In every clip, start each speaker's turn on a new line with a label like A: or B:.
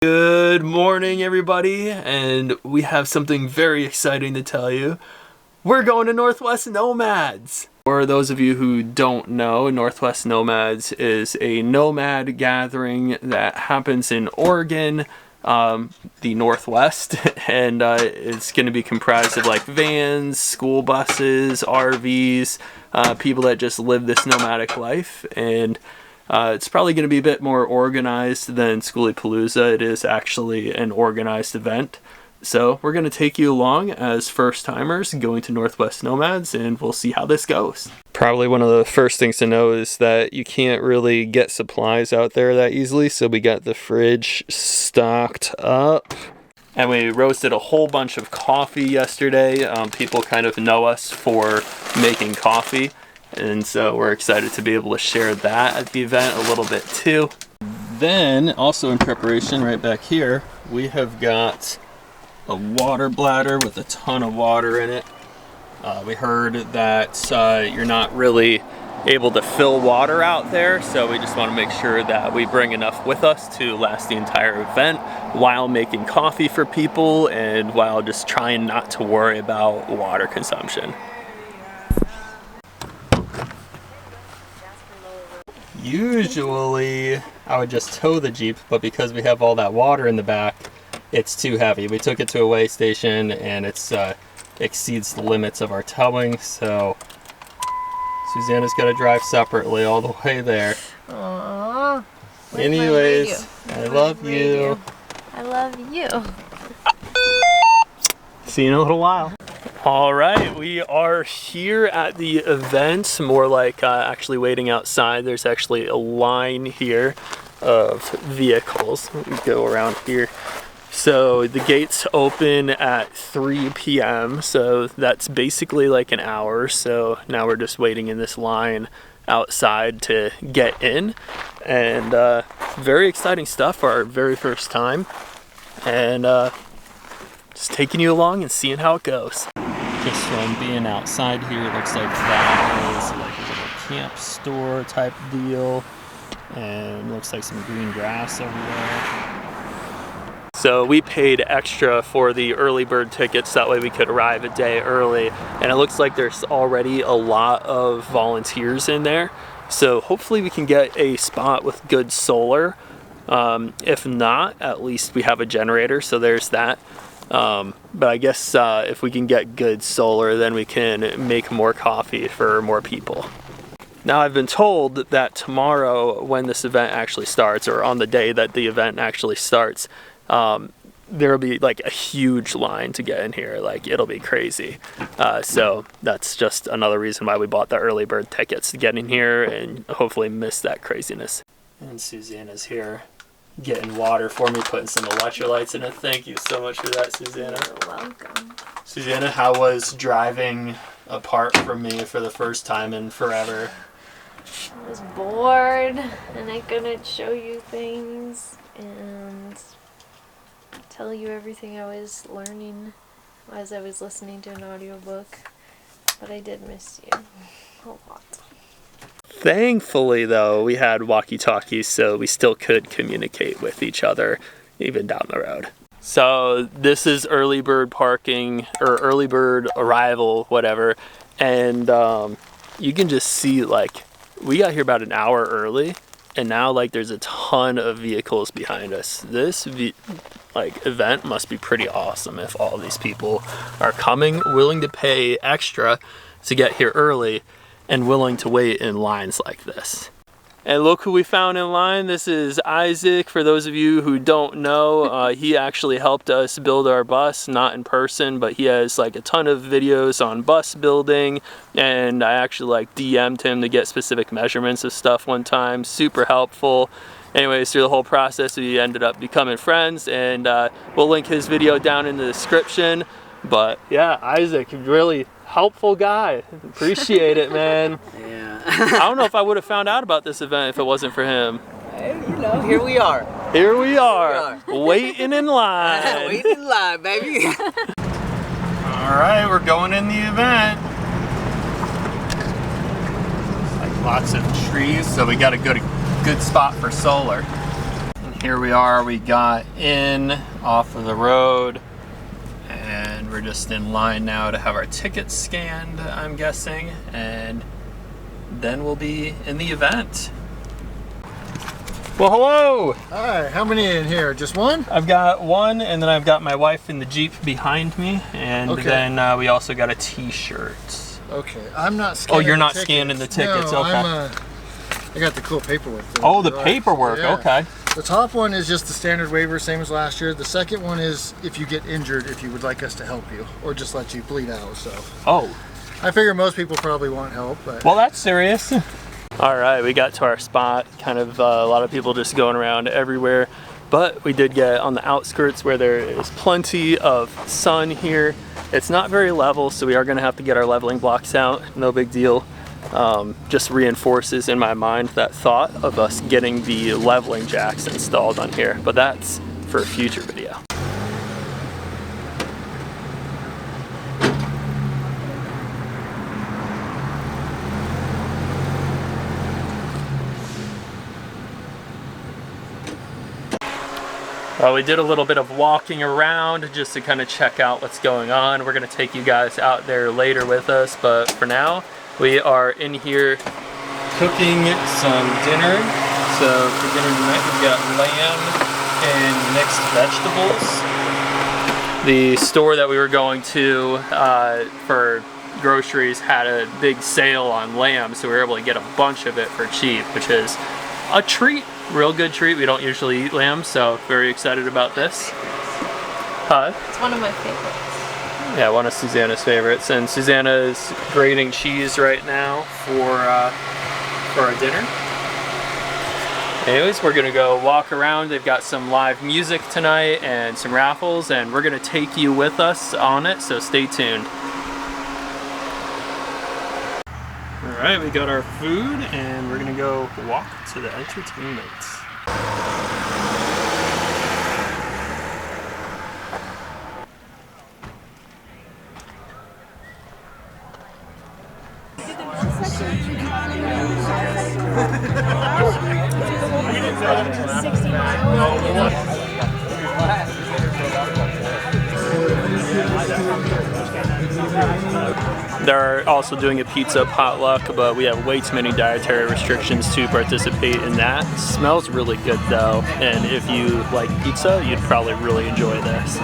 A: Good morning, everybody, and we have something very exciting to tell you. We're going to Northwest Nomads! For those of you who don't know, Northwest Nomads is a nomad gathering that happens in Oregon, the Northwest, and it's going to be comprised of like vans, school buses, RVs, people that just live this nomadic life, and it's probably going to be a bit more organized than Schoolypalooza. It is actually an organized event. So we're going to take you along as first timers going to Northwest Nomads, and we'll see how this goes. Probably one of the first things to know is that you can't really get supplies out there that easily. So we got the fridge stocked up. And we roasted a whole bunch of coffee yesterday. People kind of know us for making coffee. And so we're excited to be able to share that at the event a little bit too. Then, also in preparation right back here, we have got a water bladder with a ton of water in it. We heard that you're not really able to fill water out there, so we just want to make sure that we bring enough with us to last the entire event while making coffee for people and while just trying not to worry about water consumption. Usually I would just tow the Jeep, but because we have all that water in the back, it's too heavy. We took it to a weigh station and it's exceeds the limits of our towing, so Susanna's got to drive separately all the way there.
B: Aww.
A: Anyways, I love you.
B: I love you.
A: See you in a little while. All right, we are here at the event, more like actually waiting outside. There's actually a line here of vehicles. Let me go around here. So the gates open at 3 p.m. So that's basically like an hour. So now we're just waiting in this line outside to get in. And very exciting stuff for our very first time. And just taking you along and seeing how it goes. Just from being outside here, it looks like that is like a little camp store type deal. And looks like some green grass over there. So we paid extra for the early bird tickets, that way we could arrive a day early. And it looks like there's already a lot of volunteers in there. So hopefully we can get a spot with good solar. If not, at least we have a generator, so there's that. But I guess if we can get good solar, then we can make more coffee for more people. Now I've been told that tomorrow when this event actually starts, or on the day that the event actually starts, there'll be like a huge line to get in here. Like, it'll be crazy. So that's just another reason why we bought the early bird tickets to get in here and hopefully miss that craziness. And Susanna's here getting water for me, putting some electrolytes in it. Thank you so much for that, Susanna.
B: You're welcome.
A: Susanna, how was driving apart from me for the first time in forever?
B: I was bored and I couldn't show you things and tell you everything I was learning as I was listening to an audiobook. But I did miss you a lot.
A: Thankfully, though, we had walkie-talkies, so we still could communicate with each other, even down the road. So this is early bird parking, or early bird arrival, whatever, and you can just see, like, we got here about an hour early, and now, like, there's a ton of vehicles behind us. This, event must be pretty awesome if all these people are coming, willing to pay extra to get here early, and willing to wait in lines like this. And look who we found in line. This is Isaac. For those of you who don't know, he actually helped us build our bus, not in person, but he has like a ton of videos on bus building, and I actually like DM'd him to get specific measurements of stuff one time. Super helpful. Anyways, through the whole process, we ended up becoming friends, and we'll link his video down in the description. But yeah, Isaac, really helpful guy. Appreciate it, man.
C: Yeah.
A: I don't know if I would have found out about this event if it wasn't for him.
C: You know, here we are.
A: Here we are. Waiting in line.
C: Waiting in line, baby.
A: All right, we're going in the event. Like lots of trees, so we got a good spot for solar. And Here we are, we got in off of the road and we're just in line now to have our tickets scanned, I'm guessing, and then we'll be in the event. Well, hello!
D: Hi, how many in here? Just one?
A: I've got one, and then I've got my wife in the Jeep behind me, and then we also got a t-shirt.
D: Okay, I'm not scanning.
A: Oh, you're not
D: the
A: scanning the tickets,
D: no,
A: okay.
D: I got the cool paperwork thing.
A: Oh, the paperwork,
D: yeah.
A: okay.
D: The top one is just the standard waiver, same as last year. The second one is if you get injured, if you would like us to help you, or just let you bleed out, so.
A: Oh.
D: I figure most people probably want help, but.
A: Well, that's serious. All right, we got to our spot. Kind of a lot of people just going around everywhere, but we did get on the outskirts where there is plenty of sun here. It's not very level, so we are gonna have to get our leveling blocks out. No big deal. Just reinforces in my mind that thought of us getting the leveling jacks installed on here, but that's for a future video. We did a little bit of walking around just to kind of check out what's going on. We're going to take you guys out there later with us, but for now, we are in here cooking some dinner. So for dinner tonight, we've got lamb and mixed vegetables. The store that we were going to for groceries had a big sale on lamb, so we were able to get a bunch of it for cheap, which is a treat. Real good treat. We don't usually eat lamb, so very excited about this.
B: It's one of my favorites.
A: Yeah, one of Susanna's favorites. And Susanna is grating cheese right now for our dinner. Anyways, we're gonna go walk around. They've got some live music tonight and some raffles, and we're gonna take you with us on it, so stay tuned. Alright, we got our food and we're gonna go walk to the entertainment. They're also doing a pizza potluck, but we have way too many dietary restrictions to participate in that. It smells really good though, and if you like pizza, you'd probably really enjoy this.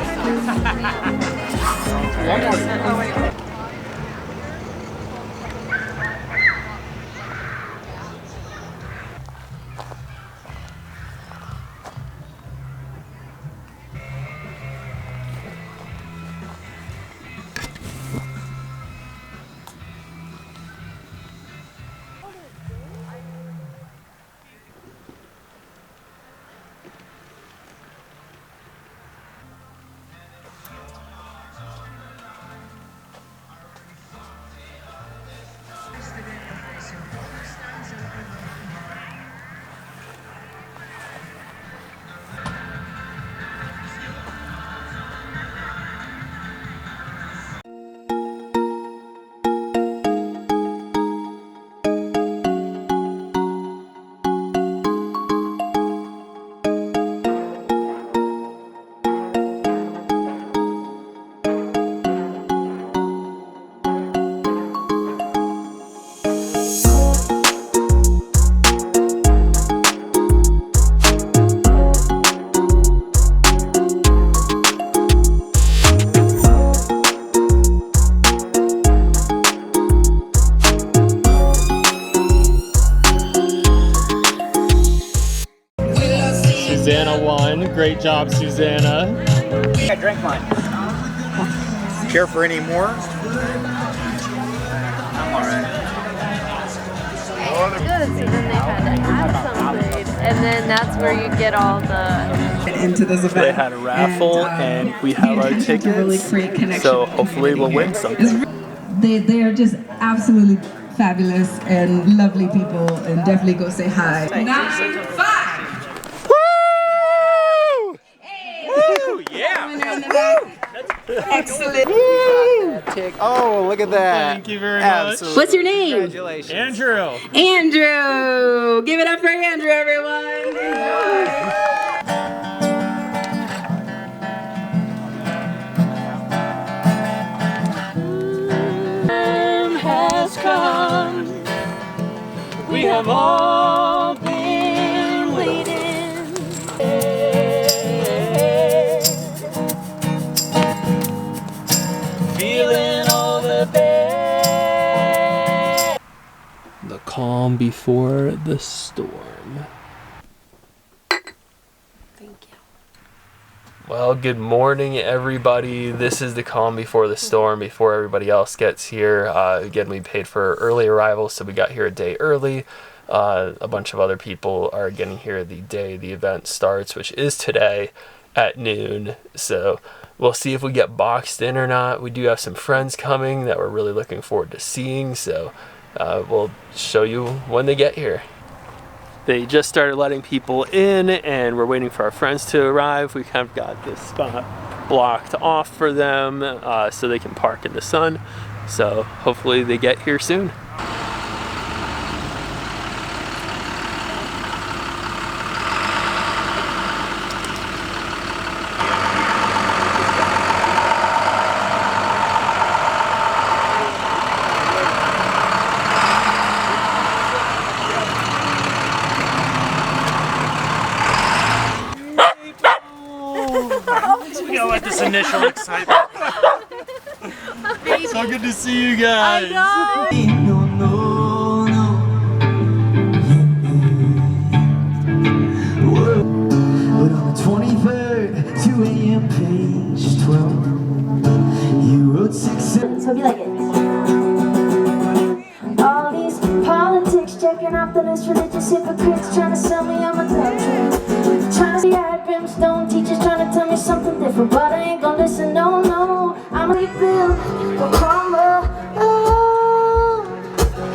A: Susanna won. Great job, Susanna.
C: I drank mine. Care for any more? I'm alright.
B: Good, so then they had to add something, and then that's where you get all the...
E: into this event.
A: They had a raffle and we have our tickets,
E: really create connection
A: so hopefully we'll win something.
E: They are just absolutely fabulous and lovely people, and definitely go say hi. 9-5.
A: Woo! Woo! Yeah!
E: Excellent.
C: Oh, look at that.
A: Thank you very much.
C: Absolutely.
E: What's your name?
C: Congratulations.
A: Andrew!
E: Andrew. Give it up for Andrew, everyone.
A: have all been waiting. Feeling all the best. The calm before the storm.
B: Thank you.
A: Well, good morning, everybody. This is the calm before the storm, before everybody else gets here. Again, we paid for early arrival, so we got here a day early. A bunch of other people are getting here the day the event starts, which is today at noon. So we'll see if we get boxed in or not. We do have some friends coming that we're really looking forward to seeing, so we'll show you when they get here. They just started letting people in, and we're waiting for our friends to arrive. We kind of got this spot blocked off for them so they can park in the sun. So hopefully they get here soon.
C: We gotta let this initial excitement.
A: So good to see you guys.
F: But on the 23rd, 2 a.m. page 12, you wrote 6 sentences.
G: So be like it. All these politics checking off the list, religious hypocrites trying to sell me on my doctrine. Trying to see I had brimstone teachers trying to tell me something different, but I ain't gonna listen, no, no. I'm a rebuild, go karma, oh,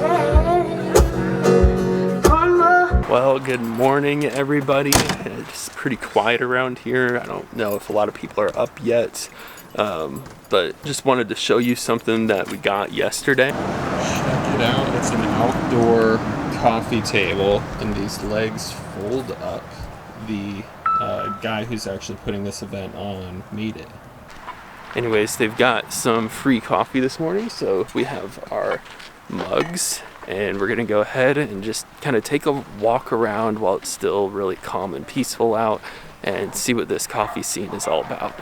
G: yeah. Karma.
A: Well, good morning, everybody. It's pretty quiet around here. I don't know if a lot of people are up yet, but just wanted to show you something that we got yesterday. Check it out. It's an outdoor coffee table, and these legs fold up. The guy who's actually putting this event on made it. Anyways, they've got some free coffee this morning, so we have our mugs, and we're gonna go ahead and just kind of take a walk around while it's still really calm and peaceful out and see what this coffee scene is all about.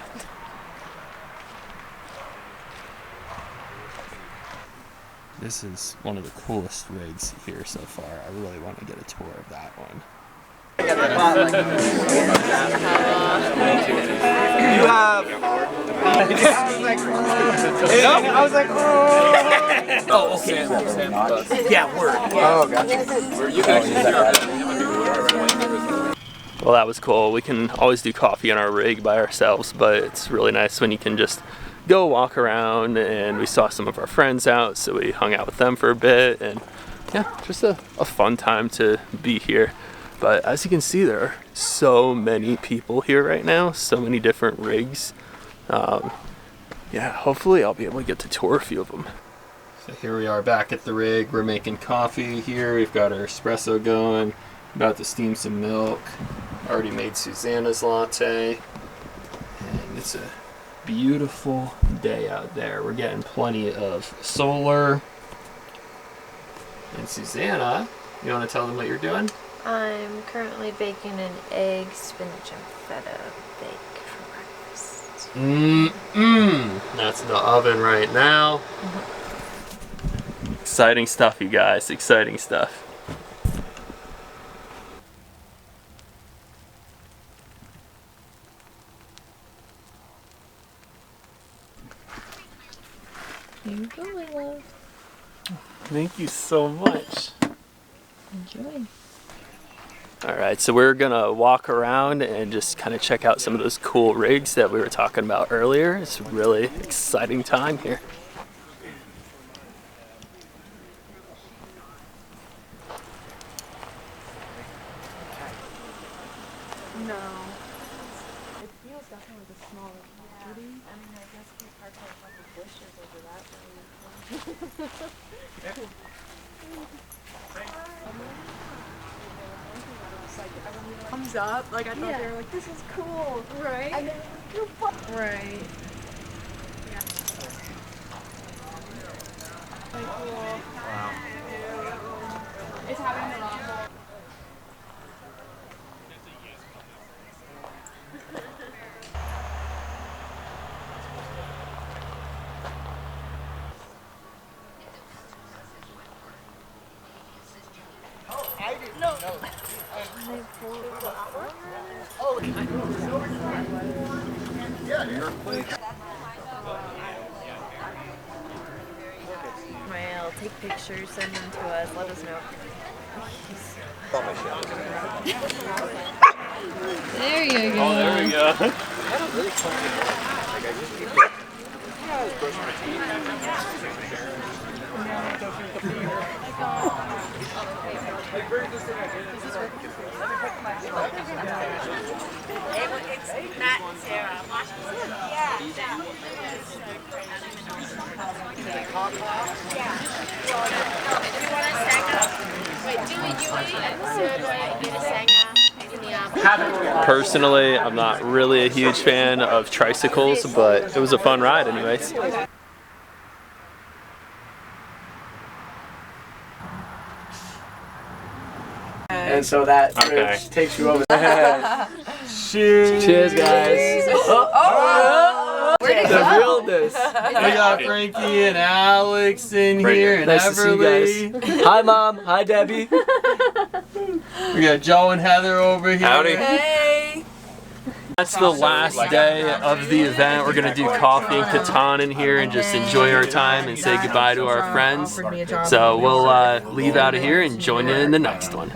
A: This is one of the coolest rigs here so far. I really want to get a tour of that one.
C: You have. I was like, oh. Oh, okay. Yeah, word. Oh, gotcha. You can actually
A: Well, that was cool. We can always do coffee on our rig by ourselves, but it's really nice when you can just go walk around, and we saw some of our friends out, so we hung out with them for a bit, and yeah, just a fun time to be here. But as you can see, there are so many people here right now, so many different rigs. Yeah, hopefully I'll be able to get to tour a few of them. So here we are back at the rig. We're making coffee here. We've got our espresso going. About to steam some milk. Already made Susanna's latte. And it's a beautiful day out there. We're getting plenty of solar. And Susanna, you want to tell them what you're doing?
B: I'm currently baking an egg, spinach, and feta bake for breakfast.
A: That's in the oven right now. Exciting stuff, you guys. Exciting stuff.
B: Here you go, my love.
A: Thank you so much.
B: Enjoy.
A: Alright, so we're gonna walk around and just kind of check out some of those cool rigs that we were talking about earlier. It's a really exciting time here.
H: No. It feels definitely like a smaller property. I mean, I guess we parked like a couple bushes over that way. Comes up, like I thought they were like, this is cool, right? And then you're right. Yeah. Very cool. Wow. It's having the wrong
B: I'll take pictures, send them to us, let us know. There you go.
A: Oh, there we go. Personally, I'm not really a huge fan of tricycles, but it was a fun ride anyways.
C: And so that bridge takes you over. Cheers.
A: Cheers, guys.
C: The realness. We got Frankie and Alex in here and
A: Nice to see you
C: Everly.
A: guys. Hi, Mom. Hi, Debbie.
C: We got Joe and Heather over here.
A: Howdy.
B: Hey!
A: That's the last day of the event. We're gonna do coffee and Catan in here and just enjoy our time and say goodbye to our friends. So we'll leave out of here and join you in the next one.